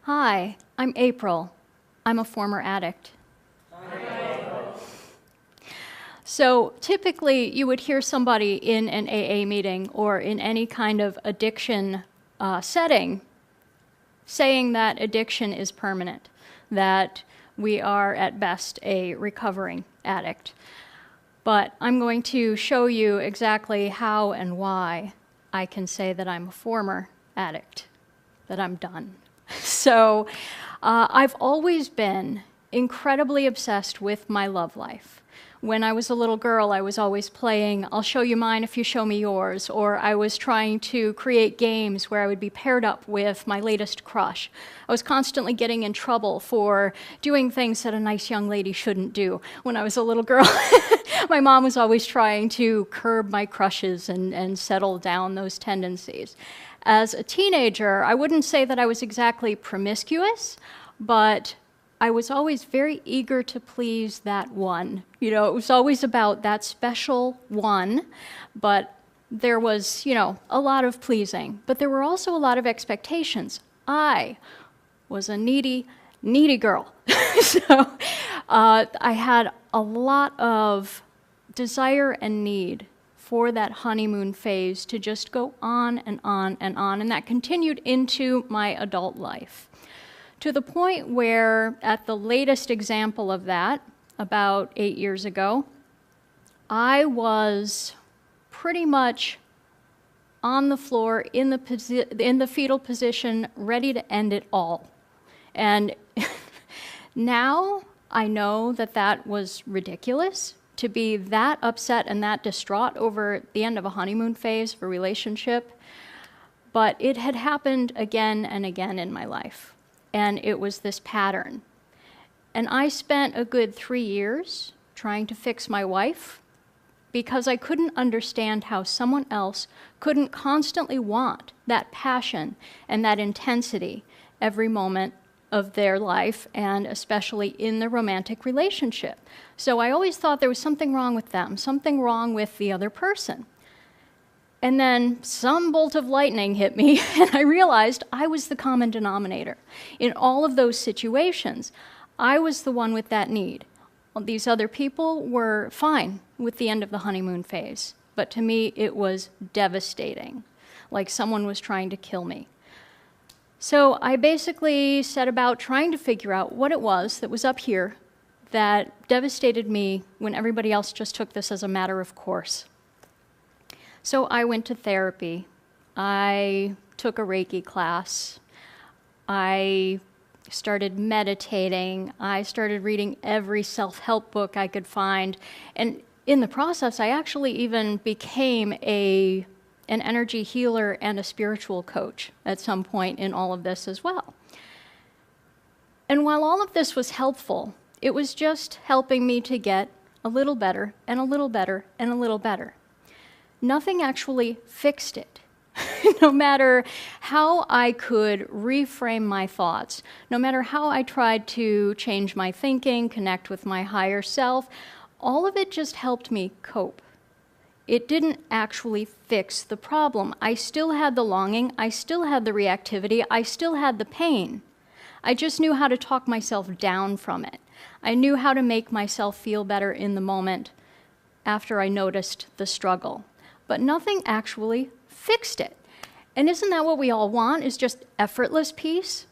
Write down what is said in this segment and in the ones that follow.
Hi, I'm April. I'm a former addict. So typically you would hear somebody in an AA meeting or in any kind of addiction setting saying that addiction is permanent, that we are at best a recovering addict. But I'm going to show you exactly how and why I can say that I'm a former addict, that I'm done. So I've always been incredibly obsessed with my love life. When I was a little girl, I was always playing, I'll show you mine if you show me yours, or I was trying to create games where I would be paired up with my latest crush. I was constantly getting in trouble for doing things that a nice young lady shouldn't do. When I was a little girl, my mom was always trying to curb my crushes and settle down those tendencies. As a teenager, I wouldn't say that I was exactly promiscuous, but I was always very eager to please that one. You know, it was always about that special one, but there was, a lot of pleasing. But there were also a lot of expectations. I was a needy girl. So I had a lot of desire and need for that honeymoon phase to just go on and on and on, and that continued into my adult life. To the point where, at the latest example of that, about 8 years ago, I was pretty much on the floor in the fetal position, ready to end it all. And now I know that that was ridiculous, to be that upset and that distraught over the end of a honeymoon phase of a relationship, but it had happened again and again in my life. And it was this pattern. And I spent a good 3 years trying to fix my wife because I couldn't understand how someone else couldn't constantly want that passion and that intensity every moment of their life, and especially in the romantic relationship. So I always thought there was something wrong with them, something wrong with the other person. And then some bolt of lightning hit me, and I realized I was the common denominator. In all of those situations, I was the one with that need. Well, these other people were fine with the end of the honeymoon phase, but to me it was devastating, like someone was trying to kill me. So I basically set about trying to figure out what it was that was up here that devastated me when everybody else just took this as a matter of course. So I went to therapy. I took a Reiki class. I started meditating. I started reading every self-help book I could find. And in the process, I actually even became an energy healer and a spiritual coach at some point in all of this as well. And while all of this was helpful, it was just helping me to get a little better and a little better and a little better. Nothing actually fixed it. No matter how I could reframe my thoughts, no matter how I tried to change my thinking, connect with my higher self, all of it just helped me cope. It didn't actually fix the problem. I still had the longing, I still had the reactivity, I still had the pain. I just knew how to talk myself down from it. I knew how to make myself feel better in the moment after I noticed the struggle. But nothing actually fixed it. And isn't that what we all want, is just effortless peace?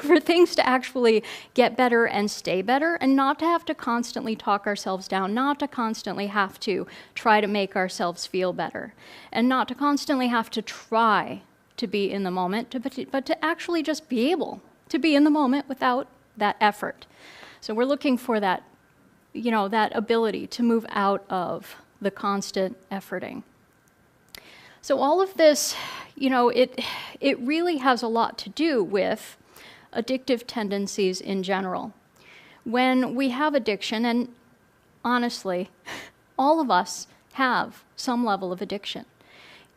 For things to actually get better and stay better, and not to have to constantly talk ourselves down, not to constantly have to try to make ourselves feel better, and not to constantly have to try to be in the moment, but to actually just be able to be in the moment without that effort. So we're looking for that, that ability to move out of the constant efforting. So all of this, it really has a lot to do with addictive tendencies in general. When we have addiction, and honestly, all of us have some level of addiction.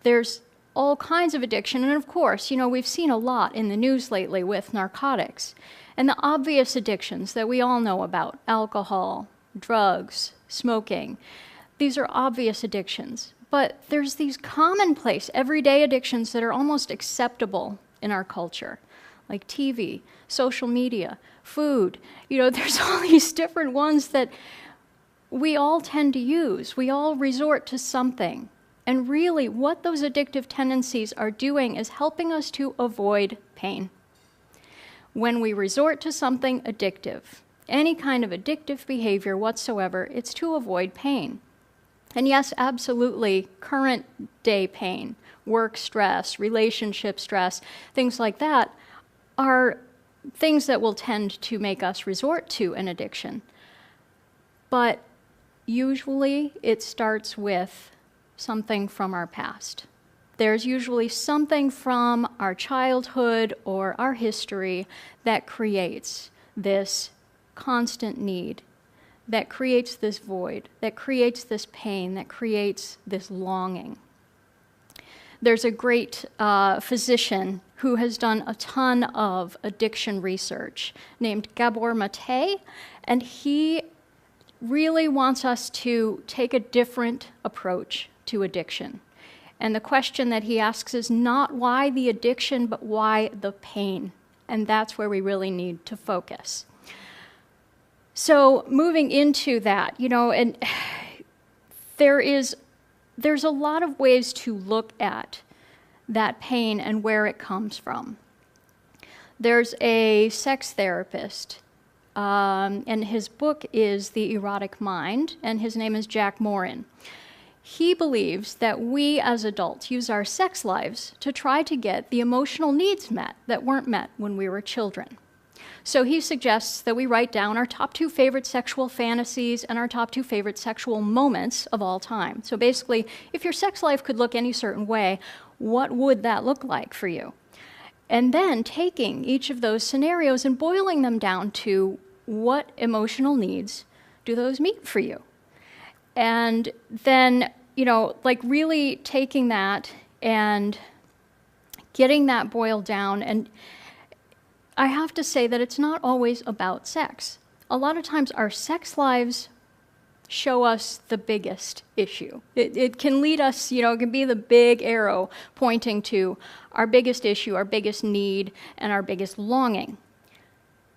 There's all kinds of addiction, and of course, we've seen a lot in the news lately with narcotics, and the obvious addictions that we all know about: alcohol, drugs, smoking. These are obvious addictions. But there's these commonplace, everyday addictions that are almost acceptable in our culture, like TV, social media, food. There's all these different ones that we all tend to use. We all resort to something. And really, what those addictive tendencies are doing is helping us to avoid pain. When we resort to something addictive, any kind of addictive behavior whatsoever, it's to avoid pain. And yes, absolutely, current day pain, work stress, relationship stress, things like that are things that will tend to make us resort to an addiction. But usually it starts with something from our past. There's usually something from our childhood or our history that creates this constant need, that creates this void, that creates this pain, that creates this longing. There's a great physician who has done a ton of addiction research named Gabor Mate, and he really wants us to take a different approach to addiction. And the question that he asks is not why the addiction, but why the pain. And that's where we really need to focus. So moving into that, and there's a lot of ways to look at that pain and where it comes from. There's a sex therapist, and his book is The Erotic Mind, and his name is Jack Morin. He believes that we as adults use our sex lives to try to get the emotional needs met that weren't met when we were children. So he suggests that we write down our top 2 favorite sexual fantasies and our top 2 favorite sexual moments of all time. So basically, if your sex life could look any certain way, what would that look like for you? And then taking each of those scenarios and boiling them down to what emotional needs do those meet for you? And then, really taking that and getting that boiled down. And I have to say that it's not always about sex. A lot of times our sex lives show us the biggest issue. It can lead us, it can be the big arrow pointing to our biggest issue, our biggest need, and our biggest longing.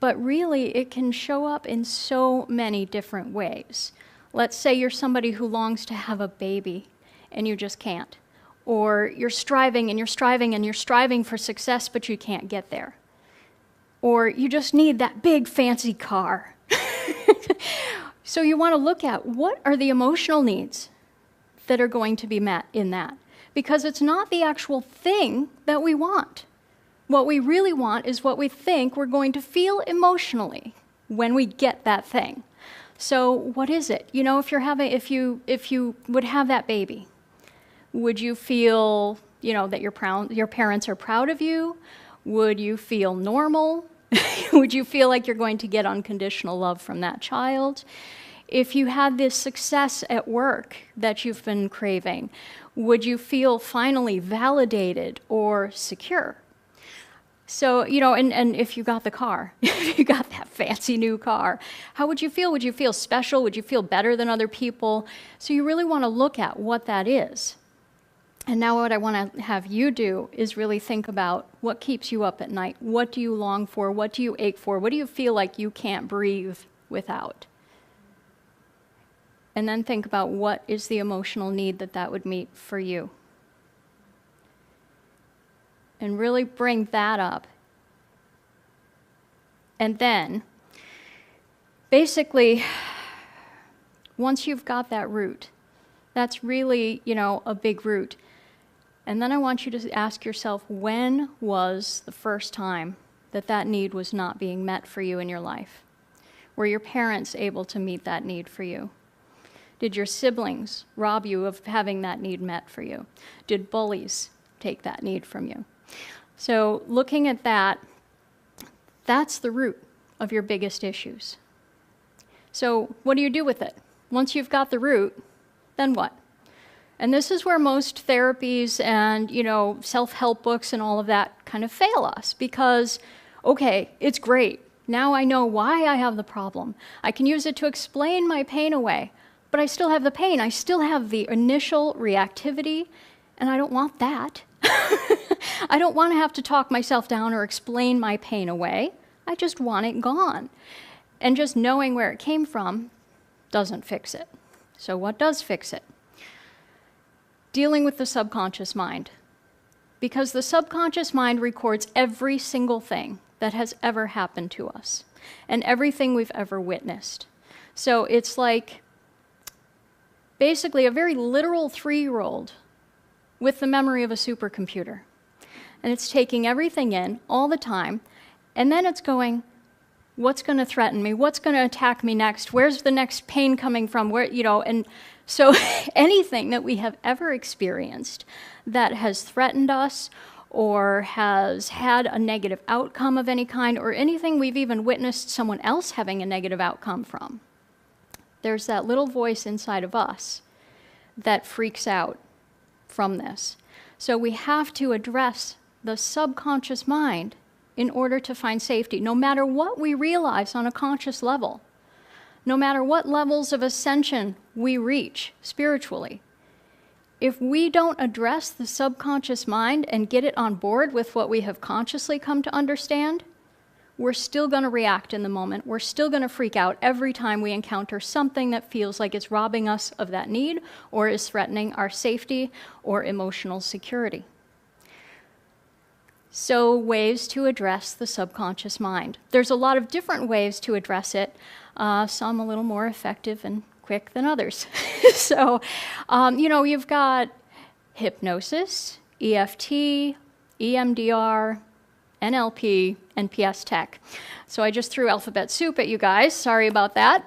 But really, it can show up in so many different ways. Let's say you're somebody who longs to have a baby, and you just can't. Or you're striving, and you're striving, and you're striving for success, but you can't get there. Or you just need that big fancy car. So you want to look at what are the emotional needs that are going to be met in that. Because it's not the actual thing that we want. What we really want is what we think we're going to feel emotionally when we get that thing. So what is it? If you would have that baby, would you feel, that your parents are proud of you? Would you feel normal? Would you feel like you're going to get unconditional love from that child? If you had this success at work that you've been craving, would you feel finally validated or secure? So, and if you got the car, if you got that fancy new car, how would you feel? Would you feel special? Would you feel better than other people? So you really want to look at what that is. And now what I want to have you do is really think about what keeps you up at night. What do you long for? What do you ache for? What do you feel like you can't breathe without? And then think about what is the emotional need that would meet for you. And really bring that up. And then, basically, once you've got that root, that's really, a big root. And then I want you to ask yourself, when was the first time that need was not being met for you in your life? Were your parents able to meet that need for you? Did your siblings rob you of having that need met for you? Did bullies take that need from you? So looking at that, that's the root of your biggest issues. So what do you do with it? Once you've got the root, then what? And this is where most therapies and, self-help books and all of that kind of fail us because, okay, it's great. Now I know why I have the problem. I can use it to explain my pain away, but I still have the pain. I still have the initial reactivity, and I don't want that. I don't want to have to talk myself down or explain my pain away. I just want it gone. And just knowing where it came from doesn't fix it. So what does fix it? Dealing with the subconscious mind. Because the subconscious mind records every single thing that has ever happened to us and everything we've ever witnessed. So it's like basically a very literal 3-year-old with the memory of a supercomputer. And it's taking everything in all the time, and then it's going, what's going to threaten me? What's going to attack me next? Where's the next pain coming from? Where, and so anything that we have ever experienced that has threatened us or has had a negative outcome of any kind, or anything we've even witnessed someone else having a negative outcome from, there's that little voice inside of us that freaks out from this. So we have to address the subconscious mind in order to find safety, no matter what we realize on a conscious level, no matter what levels of ascension we reach spiritually. If we don't address the subconscious mind and get it on board with what we have consciously come to understand, we're still going to react in the moment. We're still going to freak out every time we encounter something that feels like it's robbing us of that need or is threatening our safety or emotional security. So, ways to address the subconscious mind. There's a lot of different ways to address it, some a little more effective and quick than others. So, you've got hypnosis, EFT, EMDR, NLP, and PSTEC. So I just threw alphabet soup at you guys. Sorry about that.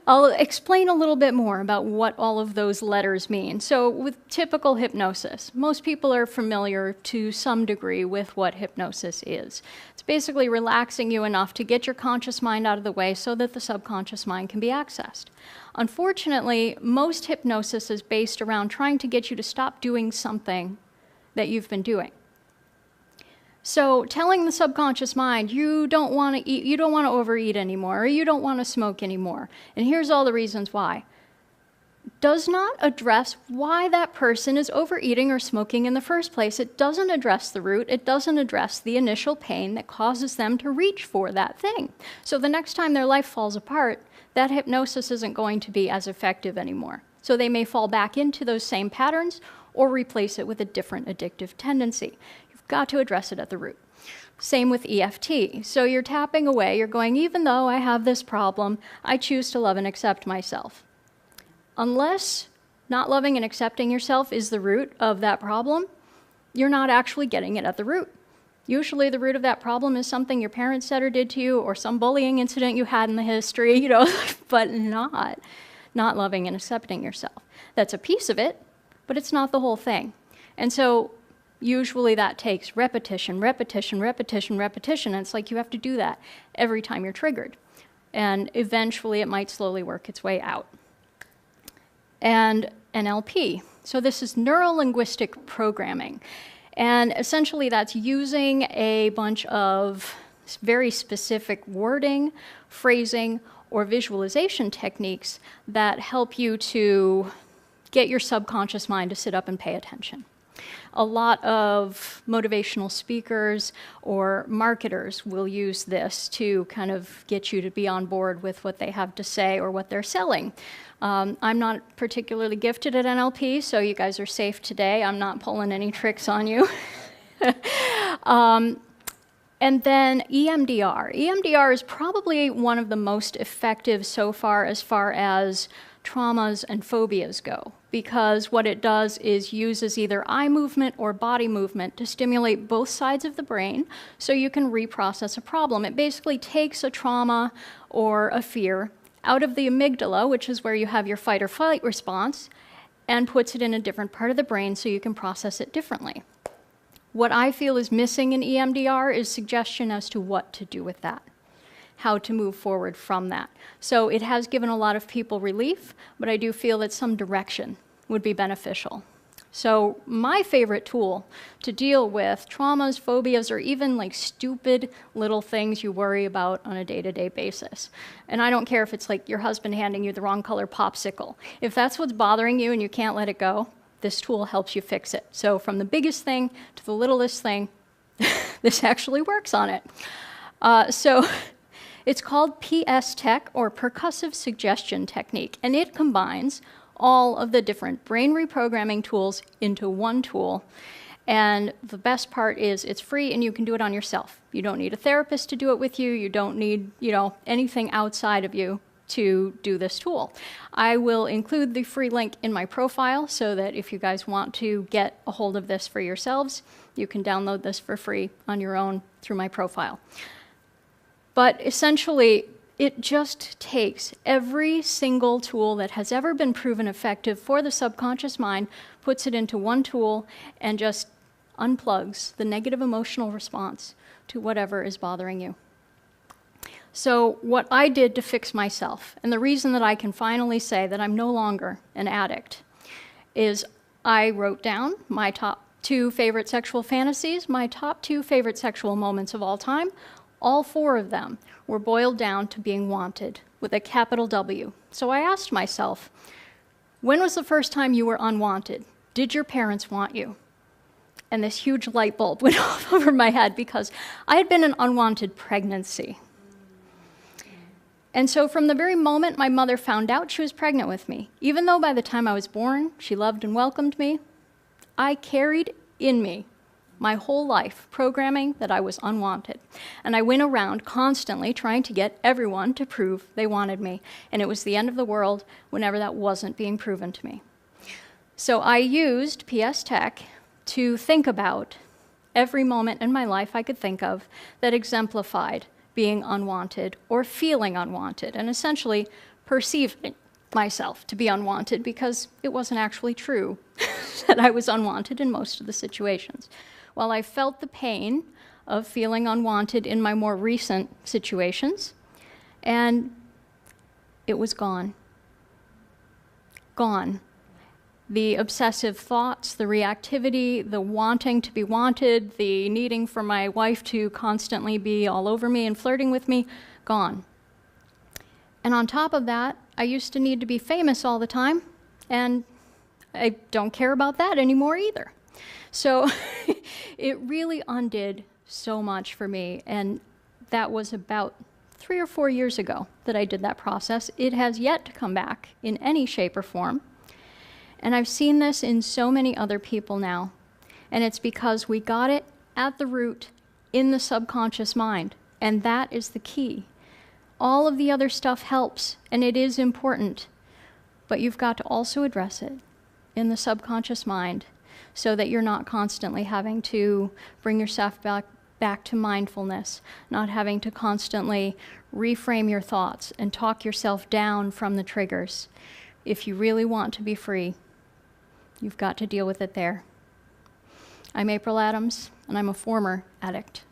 I'll explain a little bit more about what all of those letters mean. So with typical hypnosis, most people are familiar to some degree with what hypnosis is. It's basically relaxing you enough to get your conscious mind out of the way so that the subconscious mind can be accessed. Unfortunately, most hypnosis is based around trying to get you to stop doing something that you've been doing. So telling the subconscious mind, you don't want to eat, you don't want to overeat anymore, or you don't want to smoke anymore, and here's all the reasons why, does not address why that person is overeating or smoking in the first place. It doesn't address the root. It doesn't address the initial pain that causes them to reach for that thing. So the next time their life falls apart, that hypnosis isn't going to be as effective anymore. So they may fall back into those same patterns or replace it with a different addictive tendency. Got to address it at the root. Same with EFT. So you're tapping away, you're going, even though I have this problem, I choose to love and accept myself. Unless not loving and accepting yourself is the root of that problem, you're not actually getting it at the root. Usually the root of that problem is something your parents said or did to you, or some bullying incident you had in the history, but not loving and accepting yourself. That's a piece of it, but it's not the whole thing. And so usually that takes repetition, repetition, repetition, repetition. And it's like you have to do that every time you're triggered. And eventually it might slowly work its way out. And NLP. So this is neuro-linguistic programming. And essentially that's using a bunch of very specific wording, phrasing, or visualization techniques that help you to get your subconscious mind to sit up and pay attention. A lot of motivational speakers or marketers will use this to kind of get you to be on board with what they have to say or what they're selling. I'm not particularly gifted at NLP, so you guys are safe today. I'm not pulling any tricks on you. And then EMDR. EMDR is probably one of the most effective so far as traumas and phobias go, because what it does is uses either eye movement or body movement to stimulate both sides of the brain so you can reprocess a problem. It basically takes a trauma or a fear out of the amygdala, which is where you have your fight or flight response, and puts it in a different part of the brain so you can process it differently. What I feel is missing in EMDR is suggestion as to what to do with that, how to move forward from that. So it has given a lot of people relief, but I do feel that some direction would be beneficial. So my favorite tool to deal with traumas, phobias, or even like stupid little things you worry about on a day-to-day basis. And I don't care if it's like your husband handing you the wrong color popsicle. If that's what's bothering you and you can't let it go, this tool helps you fix it. So from the biggest thing to the littlest thing, this actually works on it. So it's called PSTEC, or Percussive Suggestion Technique, and it combines all of the different brain reprogramming tools into one tool. And the best part is it's free and you can do it on yourself. You don't need a therapist to do it with you. You don't need, anything outside of you to do this tool. I will include the free link in my profile so that if you guys want to get a hold of this for yourselves, you can download this for free on your own through my profile. But essentially, it just takes every single tool that has ever been proven effective for the subconscious mind, puts it into one tool, and just unplugs the negative emotional response to whatever is bothering you. So what I did to fix myself, and the reason that I can finally say that I'm no longer an addict, is I wrote down my top 2 favorite sexual fantasies, my top 2 favorite sexual moments of all time. All 4 of them were boiled down to being wanted, with a capital W. So I asked myself, when was the first time you were unwanted? Did your parents want you? And this huge light bulb went off over my head because I had been an unwanted pregnancy. And so from the very moment my mother found out she was pregnant with me, even though by the time I was born she loved and welcomed me, I carried in me my whole life programming that I was unwanted. And I went around constantly trying to get everyone to prove they wanted me. And it was the end of the world whenever that wasn't being proven to me. So I used PSTEC to think about every moment in my life I could think of that exemplified being unwanted or feeling unwanted, and essentially perceiving myself to be unwanted because it wasn't actually true that I was unwanted in most of the situations. While I felt the pain of feeling unwanted in my more recent situations, and it was gone. Gone. The obsessive thoughts, the reactivity, the wanting to be wanted, the needing for my wife to constantly be all over me and flirting with me, gone. And on top of that, I used to need to be famous all the time, and I don't care about that anymore either. So it really undid so much for me, and that was about 3 or 4 years ago that I did that process. It has yet to come back in any shape or form. And I've seen this in so many other people now. And it's because we got it at the root in the subconscious mind. And that is the key. All of the other stuff helps, and it is important. But you've got to also address it in the subconscious mind so that you're not constantly having to bring yourself back to mindfulness, not having to constantly reframe your thoughts and talk yourself down from the triggers. If you really want to be free, you've got to deal with it there. I'm April Adams, and I'm a former addict.